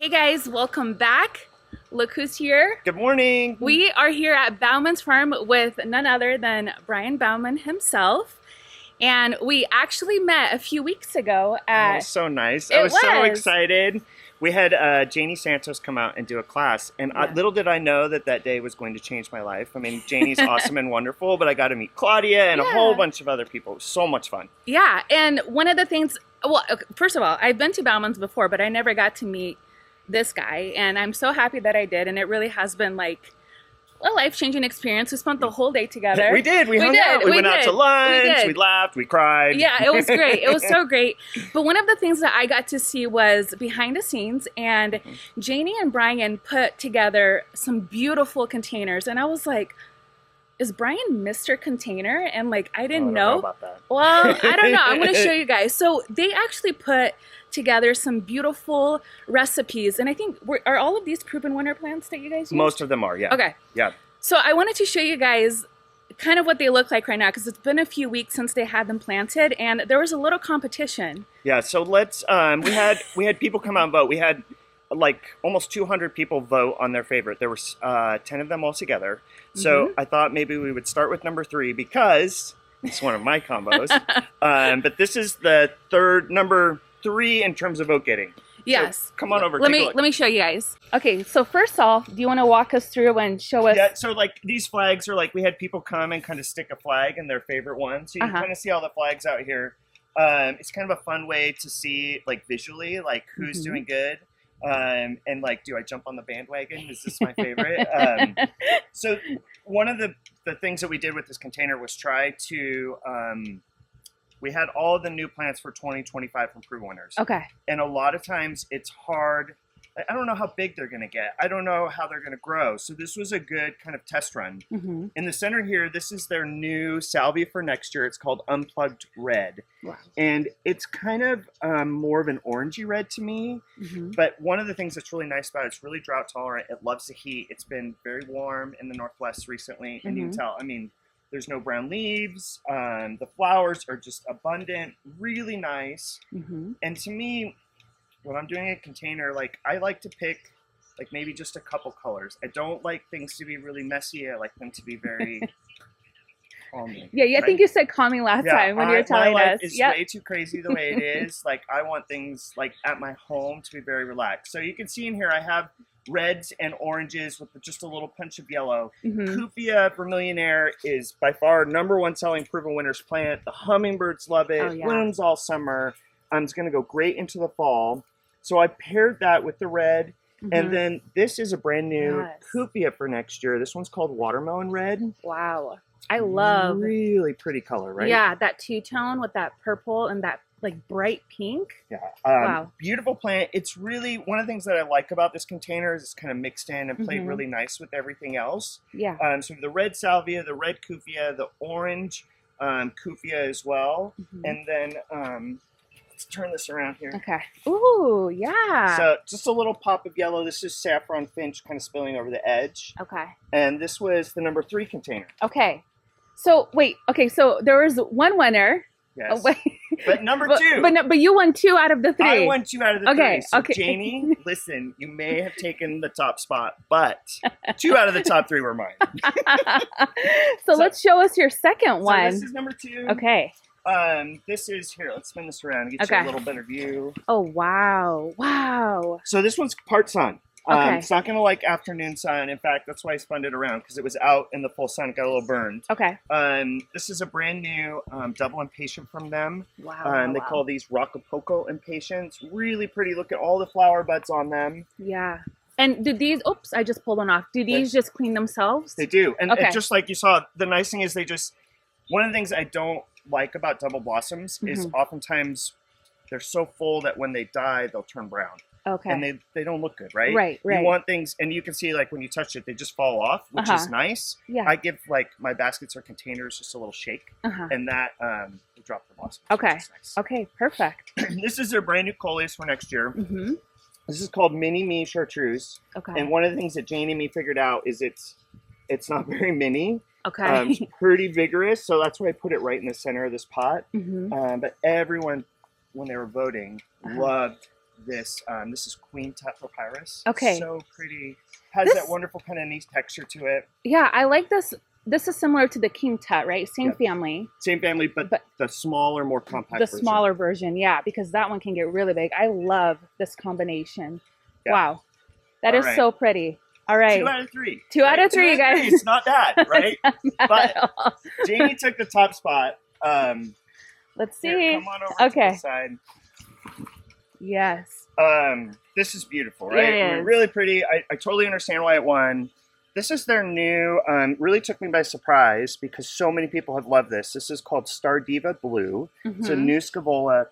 Hey guys, welcome back. Look who's here. Good morning. We are here at Bauman's Farm with none other than Brian Bauman himself. And we actually met a few weeks ago at... Oh, so nice. I was so excited. We had Janey Santos come out and do a class. And little did I know that that day was going to change my life. I mean, Janey's awesome and wonderful, but I got to meet Claudia and a whole bunch of other people. It was so much fun. Yeah, and one of the things... Well, first of all, I've been to Bauman's before, but I never got to meet this guy, and I'm so happy that I did, and it really has been like a life-changing experience. We spent the whole day together. We did. We hung out. We went out to lunch. We laughed. We cried. Yeah, it was great. It was so great. But one of the things that I got to see was behind the scenes, and Janey and Brian put together some beautiful containers, and I was like, is Brian Mr. Container? And like, I didn't know. About that. Well, I don't know. I'm going to show you guys. So they actually put together some beautiful recipes. And I think, are all of these proven winter plants that you guys use? Most of them are, yeah. Okay. Yeah. So I wanted to show you guys kind of what they look like right now, because it's been a few weeks since they had them planted, and there was a little competition. Yeah, so let's, we had people come out and vote. We had like almost 200 people vote on their favorite. There were 10 of them all together. So I thought maybe we would start with number 3 because it's one of my combos. But this is the number 3 in terms of vote getting. Yes. So come on over. Let me show you guys. Okay, so first off, do you want to walk us through and show us? Yeah, so like these flags are like, we had people come and kind of stick a flag in their favorite one. So you can kind of see all the flags out here. It's kind of a fun way to see like visually like who's doing good. And like, do I jump on the bandwagon? Is this my favorite? So one of the things that we did with this container was try to, we had all the new plants for 2025 from proven winners. Okay. And a lot of times it's hard. I don't know how big they're going to get. I don't know how they're going to grow. So this was a good kind of test run. In the center here, this is their new salvia for next year. It's called Unplugged Red. Wow. And it's kind of more of an orangey red to me. But one of the things that's really nice about it, it's really drought tolerant. It loves the heat. It's been very warm in the Northwest recently. And you can tell, I mean, there's no brown leaves. The flowers are just abundant, really nice. And to me, when I'm doing a container, like I like to pick like maybe just a couple colors. I don't like things to be really messy. I like them to be very calming. Yeah, I think you said calming last time when you were telling my life us. It's way too crazy the way it is. Like I want things like at my home to be very relaxed. So you can see in here I have reds and oranges with just a little punch of yellow. Kufia Vermillionaire is by far #1 selling proven winners plant. The hummingbirds love it. Blooms all summer. It's going to go great into the fall. So I paired that with the red. And then this is a brand new Kufia for next year. This one's called Watermelon Red. Wow. I love. Really pretty color, right? Yeah, that two-tone with that purple and that like bright pink. Yeah. Wow. Beautiful plant. It's really, one of the things that I like about this container is it's kind of mixed in and played really nice with everything else. Yeah. So the red salvia, the red Kufia, the orange Kufia as well. And then... let's turn this around here. Okay. Ooh, yeah. So just a little pop of yellow. This is saffron finch kind of spilling over the edge. Okay. And this was the number 3 container. Okay. So wait. Okay. So there was one winner. Yes. Oh, wait. But number 2. But you won 2 out of the 3. I won 2 out of the 3. So okay. Janey, listen, you may have taken the top spot, but 2 out of the top 3 were mine. so let's show us your second one. So this is number 2. Okay. This is, here, let's spin this around and get you a little better view. Oh, wow. Wow. So this one's part sun. Okay. It's not going to like afternoon sun. In fact, that's why I spun it around, because it was out in the full sun. It got a little burned. Okay. This is a brand new double impatient from them. Wow. They call these Rocapoco impatients. Really pretty. Look at all the flower buds on them. Yeah. And do these, oops, I just pulled one off. Do these just clean themselves? They do. And just like you saw, the nice thing is one of the things I don't like about double blossoms is oftentimes they're so full that when they die, they'll turn brown. Okay. And they don't look good, right? Right. You want things, and you can see like when you touch it, they just fall off, which is nice. Yeah. I give like my baskets or containers just a little shake, and that will drop the blossoms. Okay. Nice. Okay. Perfect. This is their brand new coleus for next year. This is called Mini Me Chartreuse. Okay. And one of the things that Janey and me figured out is it's not very mini. Okay. It's pretty vigorous, so that's why I put it right in the center of this pot. But everyone, when they were voting, loved this. This is Queen Tut Papyrus. Okay. So pretty. Has that wonderful kind of nice texture to it. Yeah, I like this. This is similar to the King Tut, right? Same family. Same family, but the smaller, more compact version. The smaller version, yeah, because that one can get really big. I love this combination. Yeah. Wow. That is so pretty. All right. 2 out of 3. 2 out of 3, guys. It's not bad, right? But Janey took the top spot. Let's see. Here, come on over to the side. Yes. This is beautiful, right? It is. I mean, really pretty. I totally understand why it won. This is their new, really took me by surprise because so many people have loved this. This is called Star Diva Blue. It's a new scavola.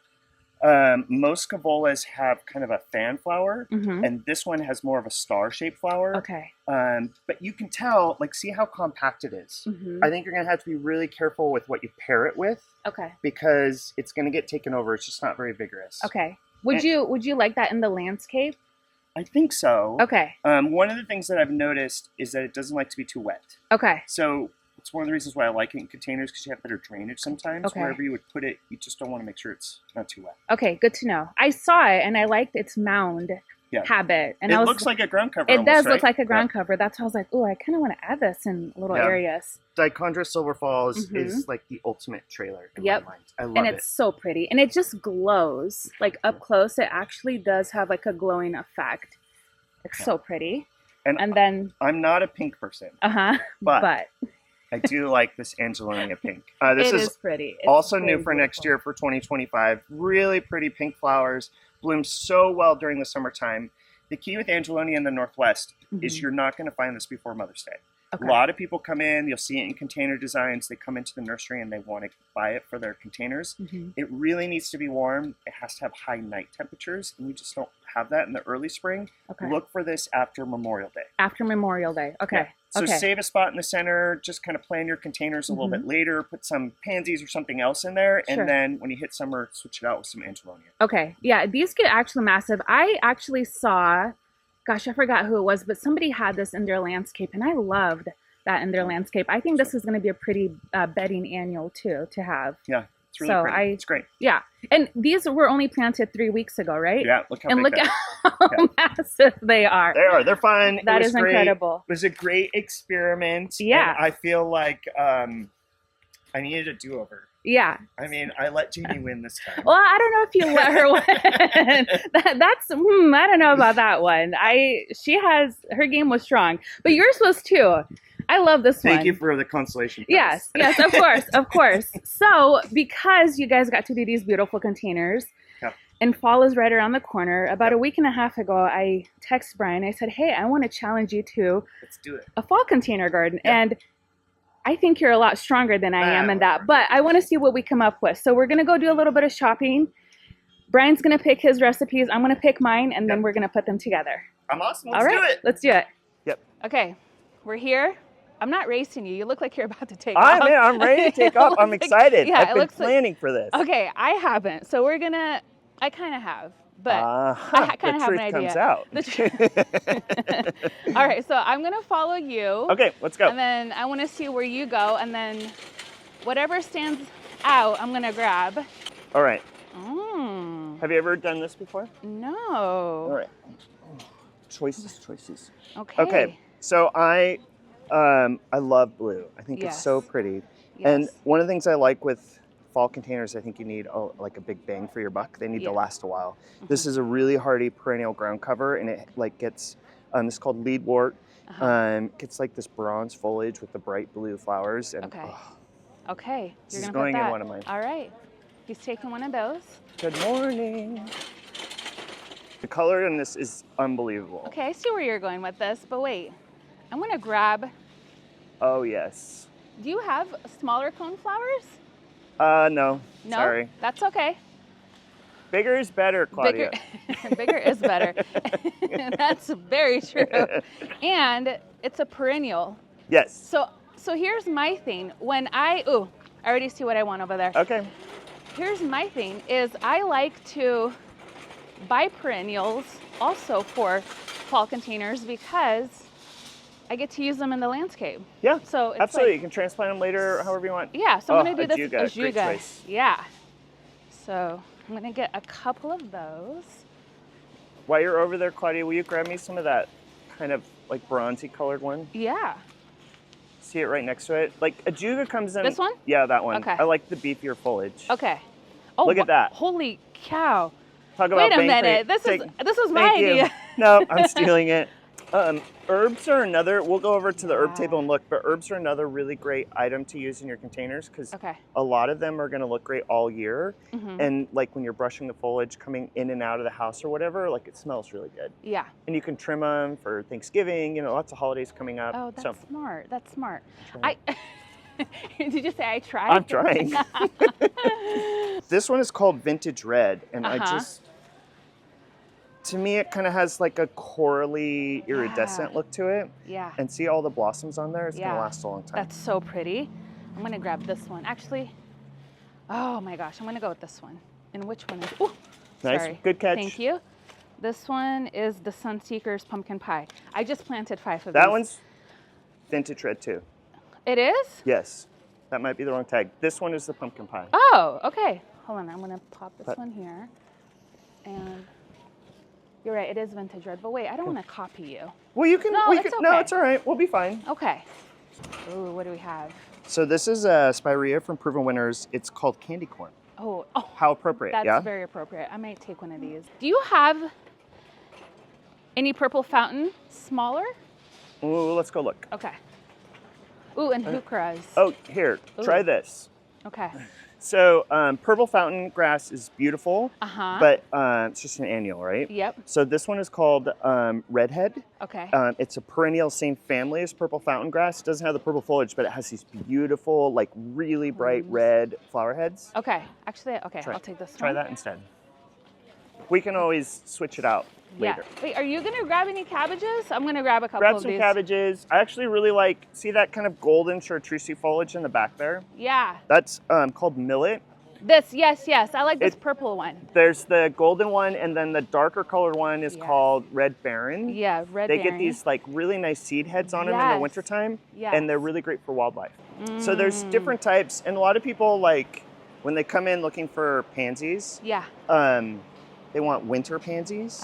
Most scavolas have kind of a fan flower, and this one has more of a star-shaped flower. Okay. But you can tell, like, see how compact it is. I think you're going to have to be really careful with what you pair it with. Okay. Because it's going to get taken over. It's just not very vigorous. Okay. Would you like that in the landscape? I think so. Okay. One of the things that I've noticed is that it doesn't like to be too wet. Okay. So it's one of the reasons why I like it in containers because you have better drainage sometimes. Okay. Wherever you would put it, you just don't want to make sure it's not too wet. Okay, good to know. I saw it and I liked its mound habit. And it looks like a ground cover. It does look like a ground cover. That's why I was like, oh, I kind of want to add this in little areas. Dichondra Silver Falls is like the ultimate trailer in my mind. I love it. And it's so pretty. And it just glows. Like up close, it actually does have like a glowing effect. It's so pretty. And then I'm not a pink person. But I do like this Angelonia pink. This is pretty. It's also new for next year for 2025. Really pretty pink flowers. Blooms so well during the summertime. The key with Angelonia in the Northwest is you're not going to find this before Mother's Day. Okay. A lot of people come in, you'll see it in container designs. They come into the nursery and they want to buy it for their containers. It really needs to be warm. It has to have high night temperatures, and we just don't have that in the early spring. Look for this after Memorial Day. After Memorial Day. Okay. So save a spot in the center, just kind of plan your containers a little bit later, put some pansies or something else in there, and then when you hit summer, switch it out with some Angelonia. Okay. Yeah, these get actually massive. I actually saw... Gosh, I forgot who it was, but somebody had this in their landscape, and I loved that in their landscape. I think this is going to be a pretty bedding annual, too, to have. Yeah, it's really pretty. It's great. Yeah, and these were only planted 3 weeks ago, right? Yeah, look how big how massive they are. They are. They're fun. That is incredible. It was a great experiment. Yeah. And I feel like I needed a do-over. Yeah. I mean, I let Janey win this time. Well, I don't know if you let her win. That's I don't know about that one. Her game was strong, but yours was too. I love this one. Thank you for the consolation prize. Yes, of course, of course. So, because you guys got to do these beautiful containers, and fall is right around the corner, about a week and a half ago, I texted Brian. I said, hey, I want to challenge you to a fall container garden. And I think you're a lot stronger than I am in that, but I want to see what we come up with. So we're going to go do a little bit of shopping. Brian's going to pick his recipes. I'm going to pick mine, and then we're going to put them together. I'm awesome. Let's do it. Let's do it. Yep. Okay. We're here. I'm not racing you. You look like you're about to take off. I'm ready to take off. I'm excited. I've been planning for this. Okay. I haven't. So we're going to, I kind of have. But I kind of have an idea. The truth comes out. All right, so I'm going to follow you. Okay, let's go. And then I want to see where you go. And then whatever stands out, I'm going to grab. All right. Have you ever done this before? No. All right. Choices. Okay. Okay, so I love blue. I think it's so pretty. Yes. And one of the things I like with fall containers, I think you need like a big bang for your buck. They need to last a while. This is a really hardy perennial ground cover, and it like gets this is called leadwort. Gets like this bronze foliage with the bright blue flowers. And, okay. You're gonna going put that in one of mine. All right. He's taking one of those. Good morning. The color in this is unbelievable. Okay, I see where you're going with this, but wait. I'm gonna grab. Oh yes. Do you have smaller cone flowers? No. Sorry. That's okay. Bigger is better, Claudia. Bigger is better. That's very true. And it's a perennial. Yes. So here's my thing. When I already see what I want over there. Okay. Here's my thing is I like to buy perennials also for fall containers because I get to use them in the landscape. Yeah, so it's absolutely. You can transplant them later, however you want. Yeah, so I'm going to do this ajuga. Yeah. So I'm going to get a couple of those. while you're over there, Claudia, will you grab me some of that kind of like bronzy colored one? Yeah. See it right next to it? Like Ajuga comes in. This one? Yeah, that one. Okay. I like the beefier foliage. Okay. Oh, look at that. Holy cow. Talk about Wait a minute. This was my idea. No, I'm stealing it. Herbs are another, we'll go over to the herb table and look, but herbs are another really great item to use in your containers because a lot of them are going to look great all year. And like when you're brushing the foliage coming in and out of the house or whatever, like it smells really good. Yeah. And you can trim them for Thanksgiving, you know, lots of holidays coming up. Oh, that's smart. That's smart. Did you say I tried? I'm trying. This one is called Vintage Red, and to me, it kind of has like a corally, iridescent look to it. Yeah. And see all the blossoms on there? It's going to last a long time. That's so pretty. I'm going to grab this one. Actually, oh my gosh, I'm going to go with this one. And which one is, oh, nice. Sorry. Good catch. Thank you. This one is the Sunseeker's Pumpkin Pie. I just planted 5 of these. That one's Vintage Red too. It is? Yes. That might be the wrong tag. This one is the pumpkin pie. Oh, okay. Hold on, I'm going to pop this one here. And you're right, it is Vintage Red. But wait, I don't want to copy you. Well, you can. No, it's okay. No, it's all right. We'll be fine. Okay. Ooh, what do we have? So this is a spirea from Proven Winners. It's called candy corn. Oh. How appropriate, That's very appropriate. I might take one of these. Do you have any purple fountain smaller? Ooh, let's go look. Okay. Ooh, and heucheras. Oh, here, try this. Okay. So purple fountain grass is beautiful, but it's just an annual, right? Yep. So this one is called redhead. Okay. It's a perennial, same family as purple fountain grass. It doesn't have the purple foliage, but it has these beautiful, like really bright red flower heads. Okay. Actually, okay, I'll take this one. Try that instead. We can always switch it out later. Wait, are you gonna grab any cabbages? I'm gonna grab a couple of these. Grab some cabbages. I actually really like, see that kind of golden chartreuse foliage in the back there? Yeah. That's called millet. This, yes. I like this purple one. There's the golden one, and then the darker colored one is called Red Baron. Yeah, Red Baron. They get these like really nice seed heads on them in the wintertime, and they're really great for wildlife. So there's different types, and a lot of people like, when they come in looking for pansies, they want winter pansies.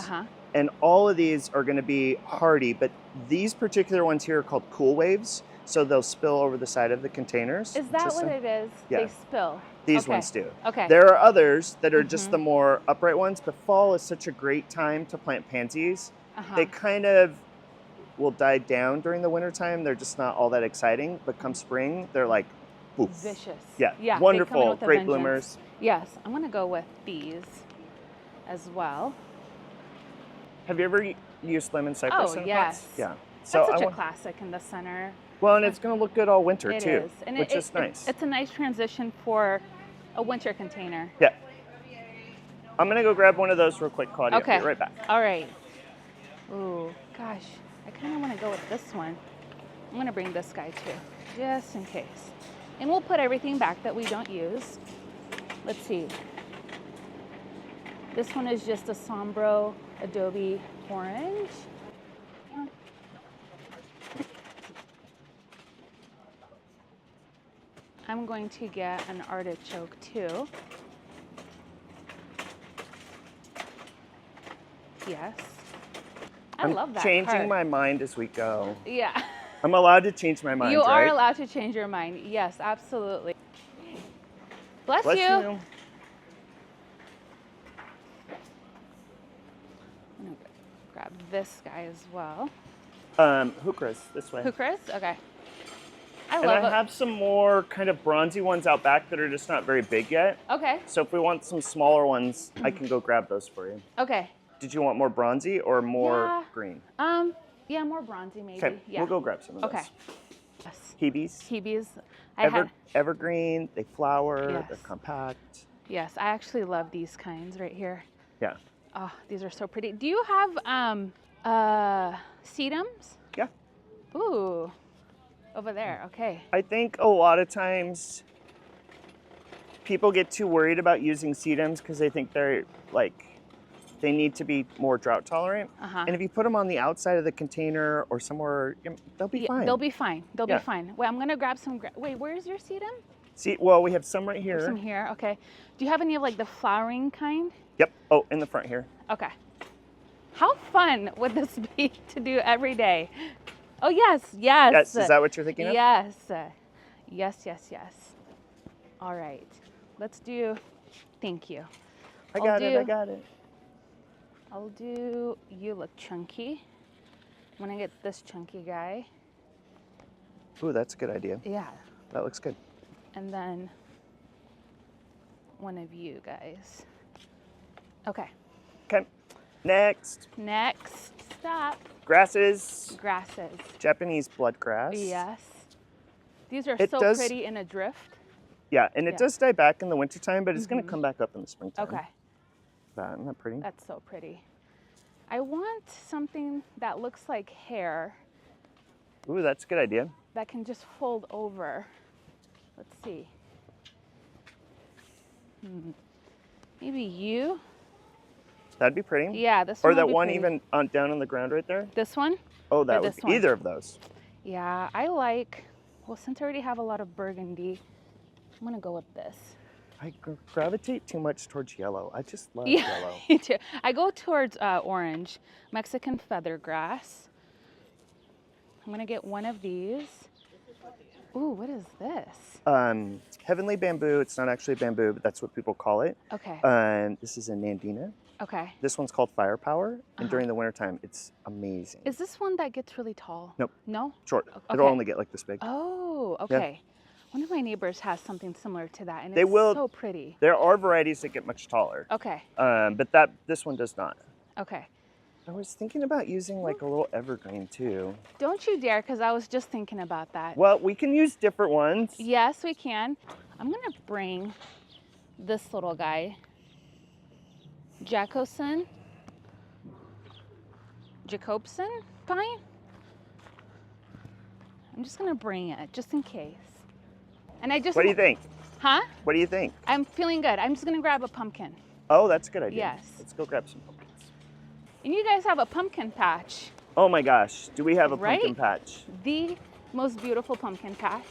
And all of these are going to be hardy, but these particular ones here are called cool waves, so they'll spill over the side of the containers. Is that what it is? Yeah. They spill. These ones do. Okay. There are others that are just the more upright ones, but fall is such a great time to plant pansies. They kind of will die down during the wintertime. They're just not all that exciting, but come spring, they're like, poof. Vicious. Yeah, wonderful, great bloomers. Yes, I'm going to go with these as well. Have you ever used lemon cypress? Oh, yes. Yeah. So that's such a classic in the center. Well, and it's going to look good all winter too, It is. And which is nice. It's a nice transition for a winter container. Yeah. I'm going to go grab one of those real quick, Claudia. Okay. I'll be right back. All right. Ooh, gosh. I kind of want to go with this one. I'm going to bring this guy too, just in case. And we'll put everything back that we don't use. Let's see. This one is just a Sombro Adobe Orange. I'm going to get an artichoke too. Yes. I love that. I'm changing my mind as we go. Yeah. I'm allowed to change my mind. You are allowed to change your mind. Yes, absolutely. Bless you. I'm gonna grab this guy as well. Heucheras, this way. Heucheras? Okay. I have some more kind of bronzy ones out back that are just not very big yet. Okay. So if we want some smaller ones, I can go grab those for you. Okay. Did you want more bronzy or more green? Yeah, more bronzy maybe. Okay, yeah. We'll go grab some of those. Okay. Yes. Hebes. Hebes. Evergreen, they flower, they're compact. Yes, I actually love these kinds right here. Yeah. Oh, these are so pretty. Do you have sedums? Yeah. Ooh, over there, okay. I think a lot of times people get too worried about using sedums because they think they're like, they need to be more drought tolerant. And if you put them on the outside of the container or somewhere, they'll be fine. They'll be fine. They'll be fine. Wait, I'm gonna grab some. Wait, where's your sedum? Well, we have some right here. Some here. Okay. Do you have any of like the flowering kind? Yep. Oh, in the front here. Okay. How fun would this be to do every day? Oh, yes, yes. Yes, is that what you're thinking of? Yes. Yes, yes, yes. All right. Let's do, thank you. I got it. I'll do, you look chunky. I'm gonna get this chunky guy. Ooh, that's a good idea. Yeah. That looks good. And then one of you guys. Okay. Okay. Next. Next stop. Grasses. Grasses. Japanese bloodgrass. Yes. These are It so does- pretty in a drift. Yeah, and it Yeah. does die back in the wintertime, but it's going to come back up in the springtime. Okay. Isn't that pretty? That's so pretty. I want something that looks like hair Ooh, that's a good idea. that can just fold over. Let's see. Maybe you? That'd be pretty. Yeah, this Or one. would that be one pretty. even down on the ground right there. This one? Oh, Or that would this be one? either of those. Yeah, I like, well, since I already have a lot of burgundy, I'm gonna go with this. I gravitate too much towards yellow. I just love Yeah, yellow. me too. I go towards orange, Mexican feathergrass. I'm gonna get one of these. Ooh, what is this? Heavenly bamboo. It's not actually bamboo, but that's what people call it. Okay, This is a Nandina. okay. This one's called Firepower, and during the wintertime, it's amazing. Is this one that gets really tall? Nope. No? Short. Okay. It'll only get like this big. Oh, okay. One of my neighbors has something similar to that, and They it's will- so pretty. There are varieties that get much taller, Okay, but this one does not. okay. I was thinking about using like a little evergreen too. Don't you dare, because I was just thinking about that. Well, we can use different ones. Yes, we can. I'm gonna bring this little guy, Jacobson pine. I'm just gonna bring it just in case. And I just. What do you think? Huh? What do you think? I'm feeling good. I'm just gonna grab a pumpkin. Oh, that's a good idea. Yes. Let's go grab some pumpkins. And you guys have a pumpkin patch, Oh my gosh, do we have a Right? pumpkin patch? the most beautiful pumpkin patch.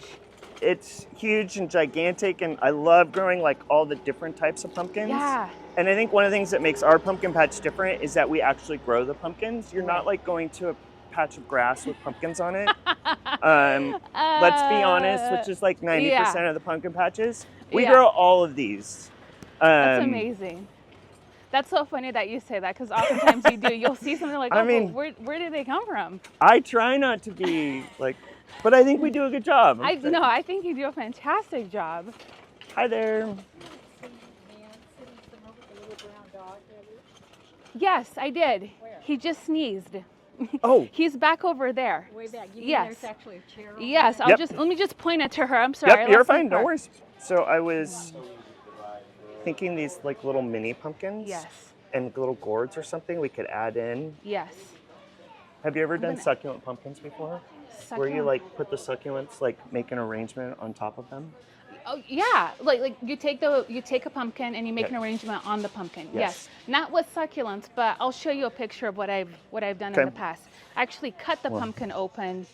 It's huge and gigantic, and I love growing like all the different types of pumpkins. Yeah. And I think one of the things that makes our pumpkin patch different is that we actually grow the pumpkins. You're not Right. like going to a patch of grass with pumpkins on it. Let's be honest, which is like 90% of the pumpkin patches. We Yeah. grow all of these. That's amazing. That's so funny that you say that, because oftentimes you do. You'll see something like, oh, I mean- where did they come from? I try not to be like, but I think we do a good job. I think you do a fantastic job. Hi there. Yes, I did. He just sneezed. Oh, He's back over there. Way back. You Yes. mean there's actually a chair over Yes, there? let me just point it to her. I'm sorry. I yep, you're lost my fine. No part. worries. So I was thinking these like little mini pumpkins. Yes. And little gourds or something we could add in. Yes. Have you ever done gonna- succulent pumpkins before? Where you Succulent- like put the succulents, like make an arrangement on top of them? Oh yeah, like you take a pumpkin and you make an arrangement on the pumpkin. Yes. Not with succulents, but I'll show you a picture of what I've done in Okay. the past. Actually cut the pumpkin open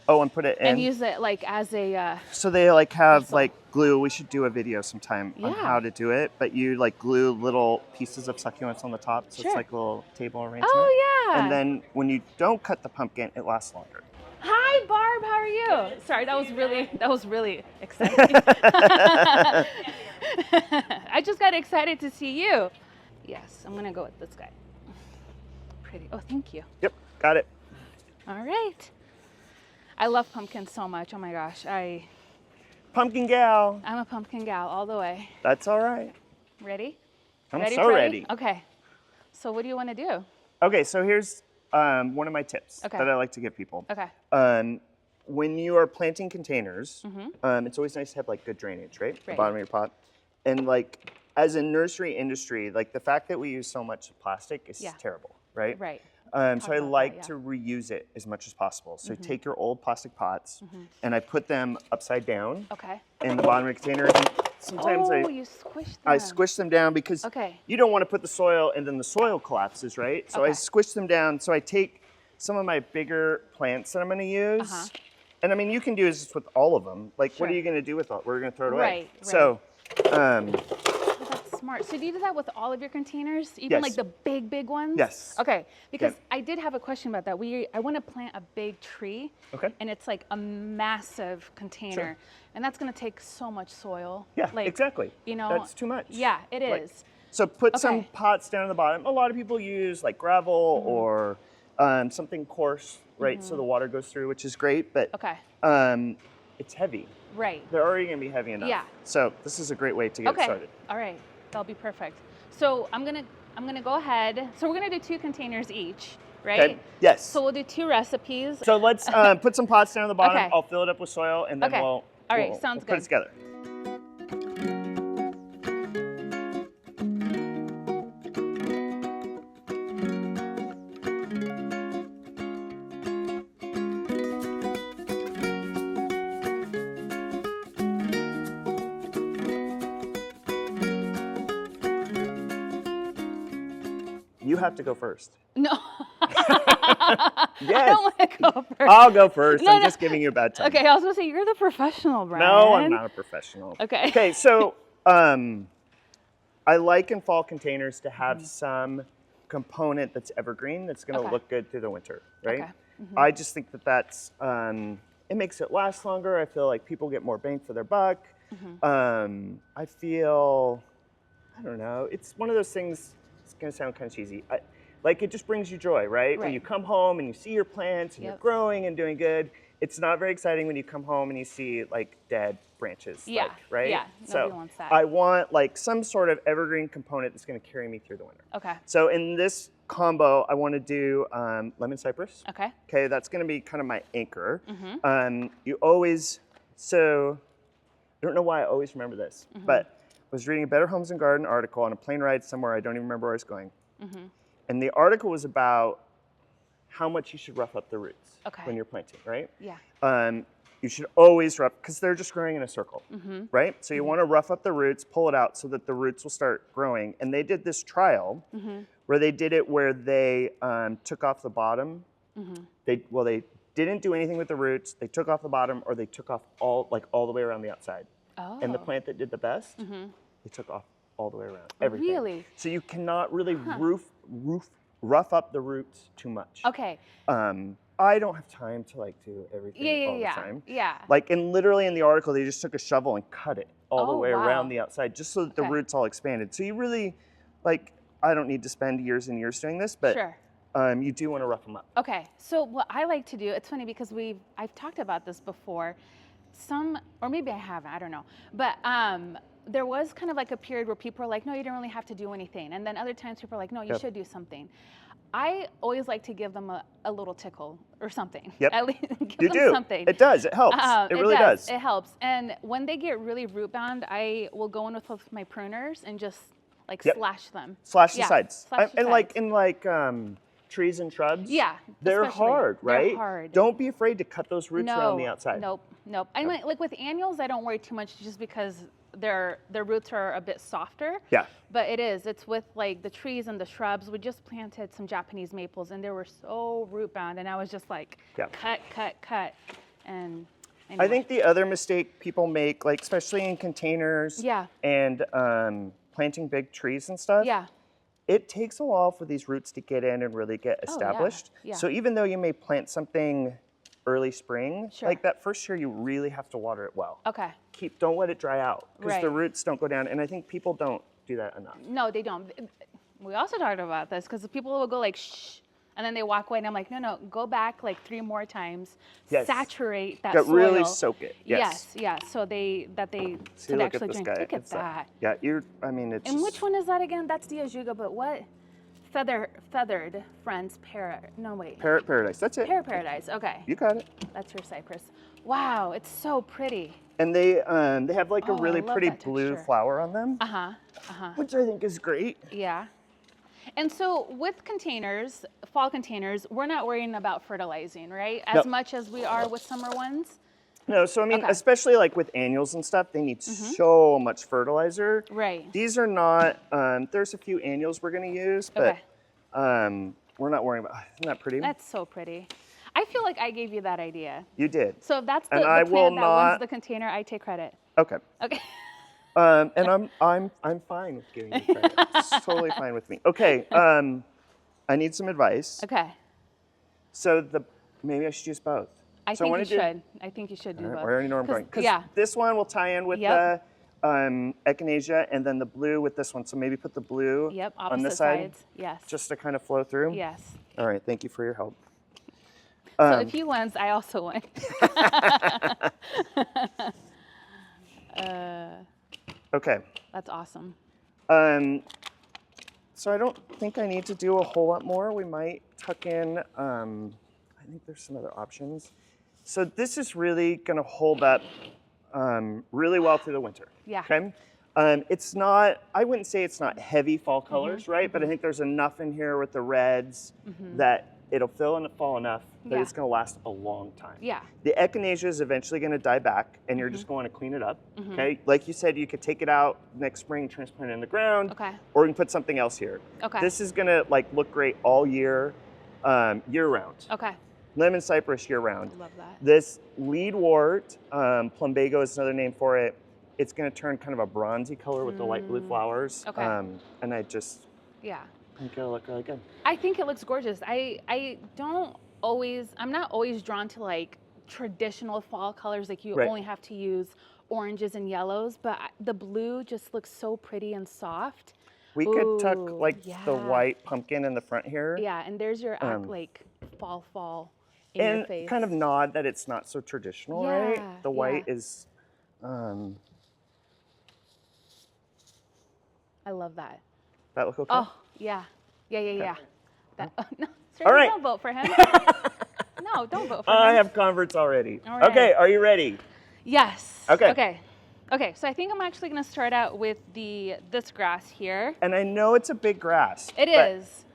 Oh, and put it in. and use it like as a So they like have Awesome. like glue. We should do a video sometime on Yeah. how to do it. But you like glue little pieces of succulents on the top, so Sure. it's like a little table arrangement. Oh yeah. And then when you don't cut the pumpkin, it lasts longer. Hi Barb, how are you? Sorry, that was really exciting. I just got excited to see you. Yes, I'm gonna go with this guy. Pretty. Oh, thank you. Yep, got it. All right. I love pumpkins so much. Oh my gosh, Pumpkin gal. I'm a pumpkin gal all the way. That's all right. Ready? I'm Ready, so Freddie? ready. Okay. So what do you want to do? Okay, so here's one of my tips Okay. that I like to give people. Okay. When you are planting containers, it's always nice to have like good drainage, right? The Right. bottom of your pot. And like as a nursery industry, like the fact that we use so much plastic is Yeah. terrible, right? Right. So I about that, like yeah. to reuse it as much as possible. So take your old plastic pots and I put them upside down Okay. in the bottom of the container. And sometimes Oh, you squished them. I squish them down because Okay. you don't want to put the soil and then the soil collapses, right? So I Okay. squish them down. So I take some of my bigger plants that I'm going to use. And I mean, you can do this with all of them. Like, what are Sure. you going to do with it? We're going to throw it away. Right, So, Oh, that's smart. smart. So do you do that with all of your containers, even like the big ones? Yes. Okay, because I did have a question about that. I want to plant a big tree, and it's like a massive container, and that's going to take so much soil. Yeah, like, exactly. You know, that's too much. Yeah, it is. So put some pots down at the bottom. A lot of people use like gravel or something coarse, right? So the water goes through, which is great, but it's heavy. Right. They're already going to be heavy enough. Yeah. So this is a great way to get started. All right. That'll be perfect. So I'm gonna go ahead. So we're gonna do 2 containers each, right? Okay. Yes. So we'll do 2 recipes. So let's put some pots down at the bottom. I'll fill it up with soil, and then we'll sounds good. Put it together. You have to go first. No. Yes. I don't want to go first. I'll go first. I'm just giving you a bad time. Okay, I was going to say, you're the professional, Brian. No, I'm not a professional. Okay. Okay, so I like in fall containers to have some component that's evergreen that's going to look good through the winter, right? Okay. I just think that that's, it makes it last longer. I feel like people get more bang for their buck. I feel, I don't know, it's one of those things, it's going to sound kind of cheesy. Like it just brings you joy, right? When you come home and you see your plants and you're growing and doing good. It's not very exciting when you come home and you see like dead branches, right? Yeah, nobody so wants that. I want like some sort of evergreen component that's going to carry me through the winter. Okay. So in this combo, I want to do lemon cypress. Okay. Okay, that's going to be kind of my anchor. You always, so I don't know why I always remember this, but I was reading a Better Homes and Garden article on a plane ride somewhere. I don't even remember where I was going. And the article was about how much you should rough up the roots when you're planting, right? Yeah. You should always rough, because they're just growing in a circle, right? So you want to rough up the roots, pull it out so that the roots will start growing. And they did this trial where they did it where they took off the bottom. They didn't do anything with the roots. They took off the bottom, or they took off all the way around the outside. And the plant that did the best, they took off all the way around, everything. Really? So you cannot really rough up the roots too much. Okay. I don't have time to like do everything all the time. Yeah. Like literally in the article, they just took a shovel and cut it all the way around the outside, just so that the roots all expanded. So you really, like, I don't need to spend years and years doing this, but you do want to rough them up. Okay. So what I like to do, it's funny because I've talked about this before. Or maybe I haven't, I don't know. But there was kind of like a period where people are like, no, you don't really have to do anything. And then other times people are like, no, you should do something. I always like to give them a little tickle or something. At least give them something. It does. It helps. It really does. It helps. And when they get really root bound, I will go in with my pruners and just like slash them. Slash the sides. Slash the and sides. like trees and shrubs. Yeah. They're hard, right? They're hard. Don't be afraid to cut those roots around the outside. Nope. I mean, like with annuals, I don't worry too much just because their roots are a bit softer. Yeah. But it's with like the trees and the shrubs. We just planted some Japanese maples and they were so root bound, and I was just like cut. And anyway. I think the other mistake people make, like especially in containers and planting big trees and stuff, it takes a while for these roots to get in and really get established. So even though you may plant something early spring, like that first year, you really have to water it well. Okay. Don't let it dry out, because the roots don't go down, and I think people don't do that enough. No, they don't. We also talked about this because people will go like shh, and then they walk away, and I'm like, no, go back like 3 more times, saturate that soil. Really soak it. Yes. So they See, could look actually at this drink. Guy. Look at that. It's And just... which one is that again? That's the Ajuga, but what? Feathered Friends Parrot. No, wait. Parrot Paradise. That's it. Parrot Paradise. Okay. You got it. That's your cypress. Wow, it's so pretty. And they have like a really pretty blue flower on them. Which I think is great. Yeah. And so with containers, fall containers, we're not worrying about fertilizing, right? As much as we are with summer ones. No, so I mean, especially like with annuals and stuff, they need so much fertilizer. Right. These are not, there's a few annuals we're going to use, but we're not worrying about, isn't that pretty? That's so pretty. I feel like I gave you that idea. You did. So if that's the plant that wins the container, I take credit. Okay. Okay. And I'm fine with giving you credit. It's totally fine with me. Okay, I need some advice. Okay. So maybe I should use both. I think you should. I think you should do both. I already know where I'm going. Because yeah. this one will tie in with the echinacea, and then the blue with this one. So maybe put the blue on this side. Sides. Yes. Just to kind of flow through. Yes. All right. Thank you for your help. So if he wins, I also win. Okay. That's awesome. So I don't think I need to do a whole lot more. We might tuck in, I think there's some other options. So this is really gonna hold up really well through the winter. Yeah. Okay. It's not, I wouldn't say it's not heavy fall colors, right? But I think there's enough in here with the reds that it'll fill in the fall enough that it's going to last a long time. Yeah. The echinacea is eventually going to die back, and you're just going to clean it up. Okay. Like you said, you could take it out next spring, transplant it in the ground, or you can put something else here. Okay. This is going to look great all year, year round. Okay. Lemon cypress year round. I love that. This leadwort, plumbago is another name for it. It's going to turn kind of a bronzy color with the light blue flowers. Okay. And I just think it'll look really good. I think it looks gorgeous. I'm not always drawn to traditional fall colors. Like you only have to use oranges and yellows, but the blue just looks so pretty and soft. We could tuck the white pumpkin in the front here. Yeah, and there's your fall in your face. And kind of nod that it's not so traditional, right? The white is I love that. That look okay? Oh, yeah. Yeah. That, no, all right. Don't vote for him. No, don't vote for him. I have converts already. All right. Okay, are you ready? Yes. Okay. Okay, so I think I'm actually going to start out with this grass here. And I know it's a big grass. It is.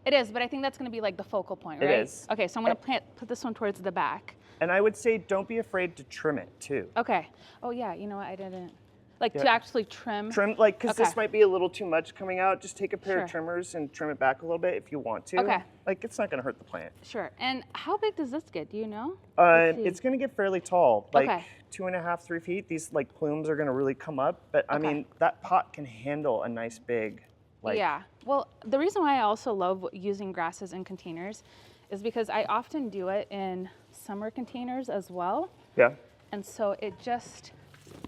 It is, but I think that's going to be the focal point, right? It is. Okay, so I'm going to put this one towards the back. And I would say don't be afraid to trim it too. Okay. Oh yeah, you know what? I didn't. To actually trim? Trim, because this might be a little too much coming out. Just take a pair of trimmers and trim it back a little bit if you want to. Okay. It's not going to hurt the plant. Sure. And how big does this get? Do you know? It's going to get fairly tall, 2.5, 3 feet. These plumes are going to really come up. But I mean, that pot can handle a nice big. Yeah. Well, the reason why I also love using grasses in containers is because I often do it in summer containers as well. Yeah. And so it just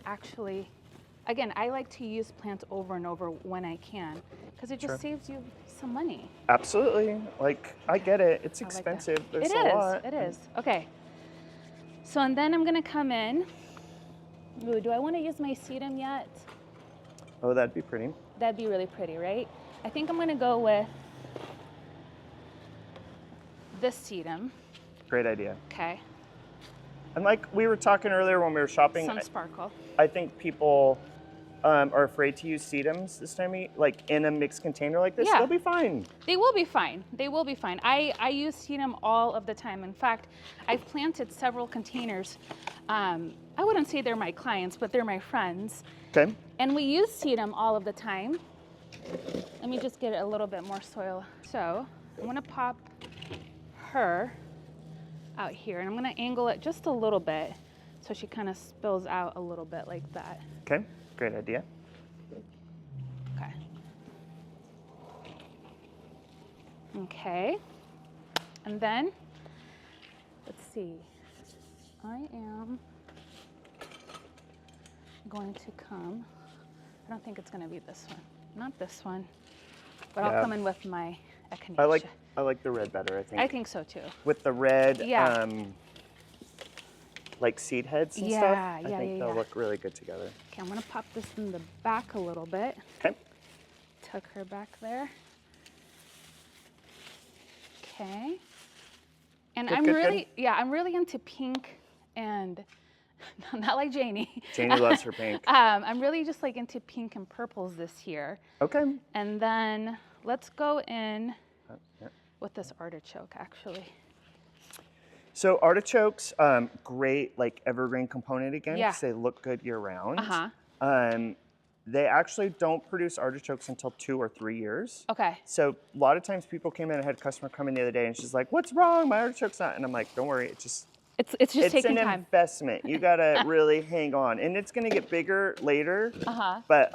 actually. Again, I like to use plants over and over when I can because it just saves you some money. Absolutely. I get it. It's expensive. There's a lot. It is. Okay. So, and then I'm going to come in. Ooh, do I want to use my sedum yet? Oh, that'd be pretty. That'd be really pretty, right? I think I'm going to go with this sedum. Great idea. Okay. And we were talking earlier when we were shopping. Some sparkle. I think people are afraid to use sedums this time, in a mixed container like this. They'll be fine. They will be fine. They will be fine. I use sedum all of the time. In fact, I've planted several containers. I wouldn't say they're my clients, but they're my friends. Okay. And we use sedum all of the time. Let me just get a little bit more soil. So I'm going to pop her out here, and I'm going to angle it just a little bit so she kind of spills out a little bit like that. Okay, great idea. Okay. Okay. And then, let's see. I am going to come, I don't think it's going to be this one. Not this one. But I'll come in with my echinacea. I like the red better, I think. I think so too. With the red, seed heads and stuff. I think they'll look really good together. Okay, I'm gonna pop this in the back a little bit. Okay. Tuck her back there. Okay. And I'm really into pink and not like Janey. Janey loves her pink. I'm really just into pink and purples this year. Okay. And then let's go in with this artichoke actually. So artichokes, great evergreen component again because they look good year round. They actually don't produce artichokes until 2 or 3 years. Okay. So a lot of times people came in, I had a customer come in the other day and she's like, "What's wrong? My artichoke's not." And I'm like, "Don't worry, it just It's just taking an time. investment. You gotta really hang on, and it's gonna get bigger later. But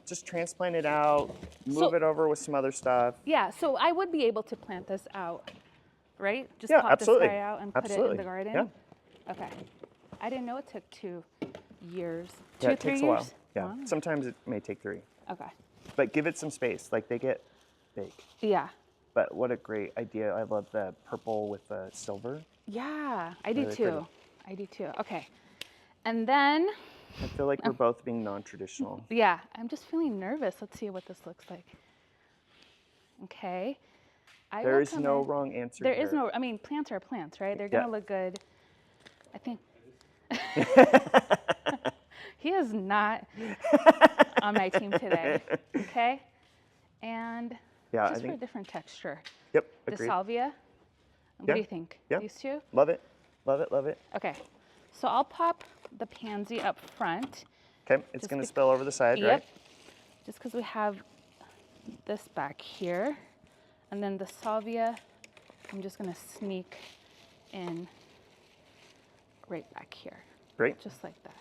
just transplant it out, move it over with some other stuff. Yeah, so I would be able to plant this out, right? Just Yeah, pop absolutely. this guy out and put it in the garden. Yeah. Okay. I didn't know it took 2 years. Yeah, 2, it 3 takes years? a while. Yeah. Wow. Sometimes it may take 3. Okay. But give it some space. Like they get big. Yeah. But what a great idea. I love the purple with the silver. Yeah, I do Really too. pretty. I do too. Okay. And then, I feel like we're both being non-traditional. yeah, I'm just feeling nervous. Let's see what this looks like. Okay. There is no wrong answer There here. is no, I mean, plants are plants, right? They're going to look good. I think. He is not on my team today. Okay. And just for a different texture. Yep, The agreed. salvia. What do you think? Yeah. These two? Love it. Love it, love it. Okay. So I'll pop the pansy up front. Okay, it's going to spill over the side, right? Just because we have this back here. And then the salvia, I'm just going to sneak in right back here. Great. Just like that.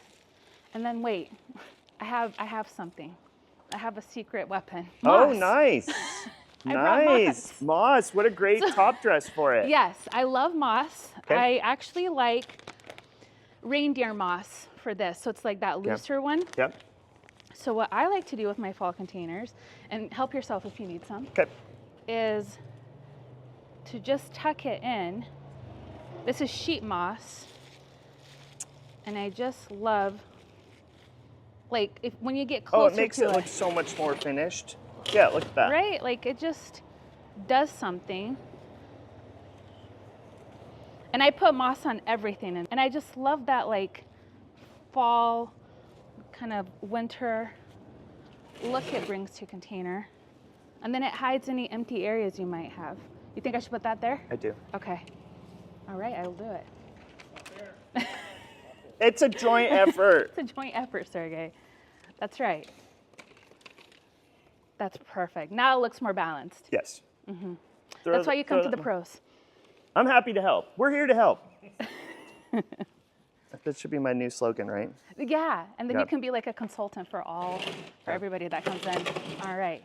And then wait, I have something. I have a secret weapon. Moss. Oh, nice. Nice. Moss. What a great top dress for it. Yes, I love moss. Okay. I actually like reindeer moss for this. So it's like that looser one. Yep. So what I like to do with my fall containers, and help yourself if you need some, Okay. is to just tuck it in. This is sheet moss. And I just love, like, when you get closer to it. Oh, it makes it look so much more finished. Yeah, look at that. Right? Like, it just does something. And I put moss on everything. And I just love that, like, fall, kind of winter look it brings to a container. And then it hides any empty areas you might have. You think I should put that there? I do. Okay. All right, I'll do it. It's a joint effort. It's a joint effort, Sergey. That's right. That's perfect. Now it looks more balanced. Yes. Mm-hmm. That's why you come to the pros. I'm happy to help. We're here to help. That should be my new slogan, right? Yeah, and then you can be like a consultant for everybody that comes in. All right.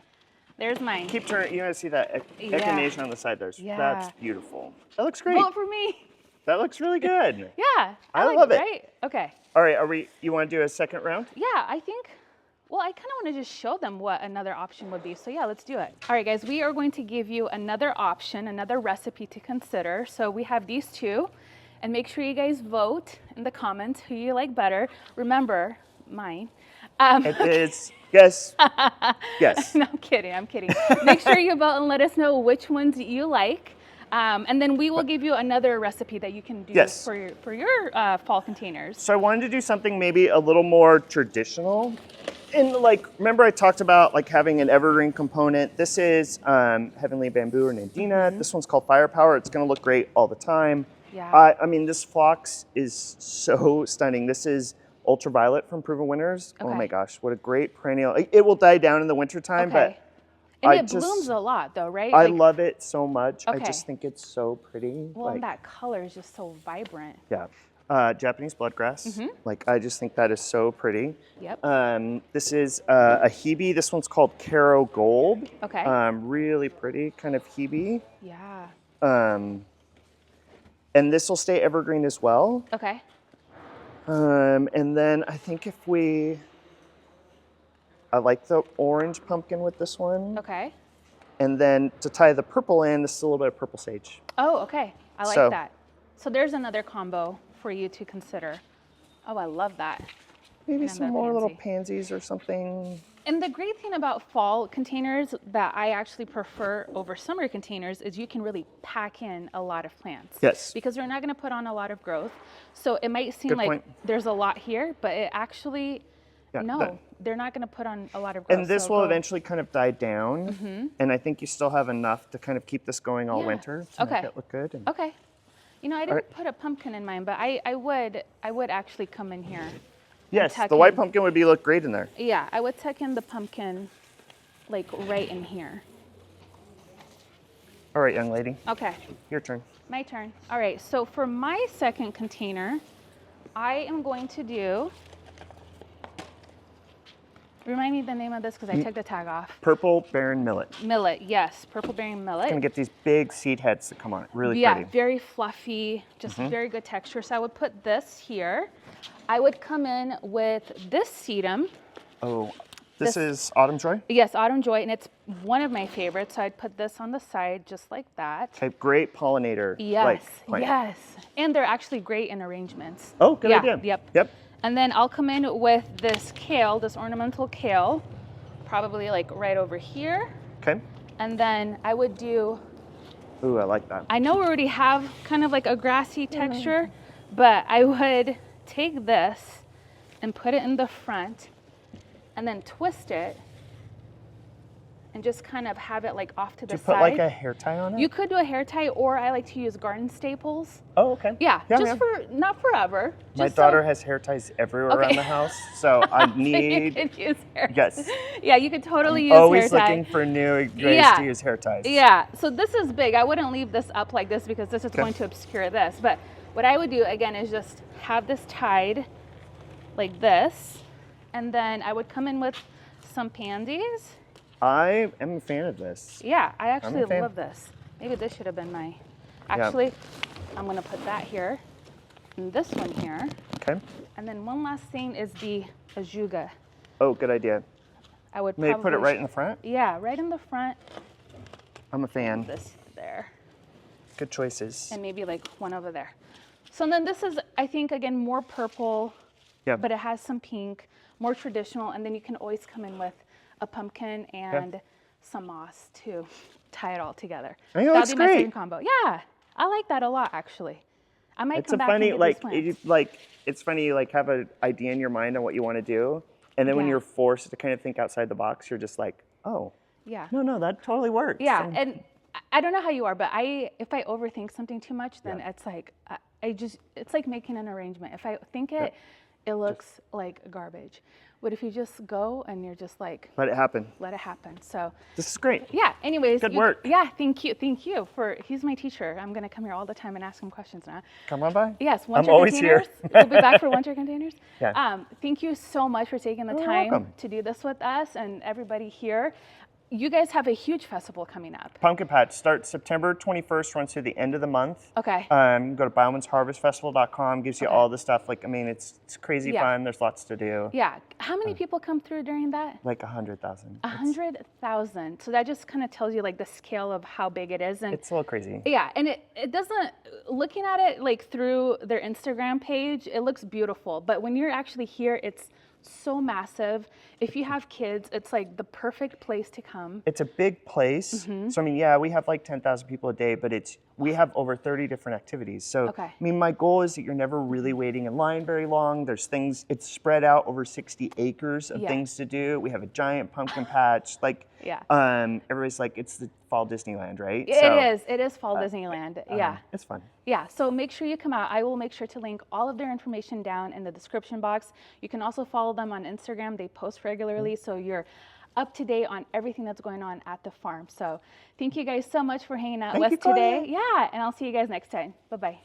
There's mine. Keep turning. You want to see that echinacea on the side there. Yeah. That's beautiful. That looks great. Vote for me. That looks really good. Yeah. I like love it. Right? Okay. All right, you want to do a second round? Yeah, I think, well, I kind of want to just show them what another option would be. So yeah, let's do it. All right, guys, we are going to give you another option, another recipe to consider. So we have these two, and make sure you guys vote in the comments who you like better. Remember, mine. It is, yes, yes. No, I'm kidding. Make sure you vote and let us know which ones you like. And then we will give you another recipe that you can do for your fall containers. So I wanted to do something maybe a little more traditional. And like, remember I talked about like having an evergreen component. This is Heavenly Bamboo or Nandina. Mm-hmm. This one's called Firepower. It's gonna look great all the time. Yeah. I mean, this phlox is so stunning. This is Ultraviolet from Proven Winners. Okay. Oh my gosh, what a great perennial. It will die down in the wintertime, but and it blooms a lot though, right? I love it so much. Okay. I just think it's so pretty. Well, and that color is just so vibrant. Yeah. Japanese bloodgrass. Mm-hmm. Like, I just think that is so pretty. Yep. This is a hebe. This one's called Caro Gold. Okay. Really pretty kind of hebe. Yeah. And this will stay evergreen as well. Okay. And then I think I like the orange pumpkin with this one. Okay. And then to tie the purple in, this is a little bit of purple sage. Oh, okay. I like that. So there's another combo for you to consider. Oh, I love that. Maybe some more little pansies or something. And the great thing about fall containers that I actually prefer over summer containers is you can really pack in a lot of plants. Yes. Because you're not going to put on a lot of growth. So it might seem like there's a lot here, but it actually, they're not going to put on a lot of growth. And this will eventually kind of die down. Mm-hmm. And I think you still have enough to kind of keep this going all winter to make it look good. And okay. You know, I didn't put a pumpkin in mine, but I would actually come in here. Yes, the white pumpkin would look great in there. Yeah, I would tuck in the pumpkin like right in here. All right, young lady. Okay. Your turn. My turn. All right, so for my second container, I am going to do, remind me the name of this because I took the tag off. Purple Barren Millet. Millet, yes, purple bearing millet. It's gonna get these big seed heads that come on it. Really yeah, pretty. very fluffy, just very good texture. So I would put this here. I would come in with this sedum. Oh, this is Autumn Joy? Yes, Autumn Joy, and it's one of my favorites. So I'd put this on the side just like that. Okay, great pollinator. Yes, plant. yes. And they're actually great in arrangements. Oh, good idea. Yep. And then I'll come in with this kale, this ornamental kale, probably like right over here. Okay. And then I would do, Ooh, I like that. I know we already have kind of like a grassy texture, but I would take this and put it in the front and then twist it and just kind of have it like off to the side. Put like a hair tie on it? You could do a hair tie, or I like to use garden staples. Oh, okay. Yeah, just for, not forever. My daughter has hair ties everywhere around the house, so I need. So you could use hair Yes. Yeah, you could totally use always hair tie. looking for new ways to use hair ties. Yeah, so this is big. I wouldn't leave this up like this because this is going to obscure this. But what I would do, again, is just have this tied like this. And then I would come in with some pansies. I am a fan of this. Yeah, I actually love this. Maybe this should have been my... Actually, I'm going to put that here. And this one here. Okay. And then one last thing is the ajuga. Oh, good idea. I would Maybe put it right in the front? Yeah, right in the front. I'm a fan. This there. Good choices. And maybe like one over there. So then this is, I think, again, more purple, but it has some pink, more traditional. And then you can always come in with a pumpkin and some moss to tie it all together. I know, that's That'd be my great. second combo. Yeah, I like that a lot, actually. I might come back funny, and get these plants. it's funny, like have an idea in your mind on what you want to do, and then when you're forced to kind of think outside the box, you're just like, oh, no, that totally works. Yeah, and I don't know how you are, but if I overthink something too much, then it's like it's like making an arrangement. If I think it looks like garbage. But if you just go and you're just like, let it happen. Let it happen. So this is great. Yeah. Anyways, good work. Yeah. Thank you. He's my teacher. I'm gonna come here all the time and ask him questions now. Come on by. Yes. I'm always here. We'll be back for winter containers. Yeah. Thank you so much for taking the time to do this with us and everybody here. You guys have a huge festival coming up. Pumpkin Patch starts September 21st, runs through the end of the month. Okay. Go to baumansharvestfestival.com, gives you all the stuff. Like, I mean, it's crazy fun. There's lots to do. Yeah. How many people come through during that? Like 100,000. 100,000. So that just kind of tells you like the scale of how big it is. And it's a little crazy. Yeah, and it doesn't, looking at it like through their Instagram page, it looks beautiful. But when you're actually here, it's so massive. If you have kids, it's like the perfect place to come. It's a big place. So I mean, we have like 10,000 people a day, but we have over 30 different activities. So I mean, my goal is that you're never really waiting in line very long. There's things, it's spread out over 60 acres of things to do. We have a giant pumpkin patch. Like, everybody's like, it's the fall Disneyland, right? It is fall Disneyland. It's fun. Yeah, so make sure you come out. I will make sure to link all of their information down in the description box. You can also follow them on Instagram. They post regularly, so you're up to date on everything that's going on at the farm. So thank you guys so much for hanging out with us today. Yeah, and I'll see you guys next time. Bye-bye.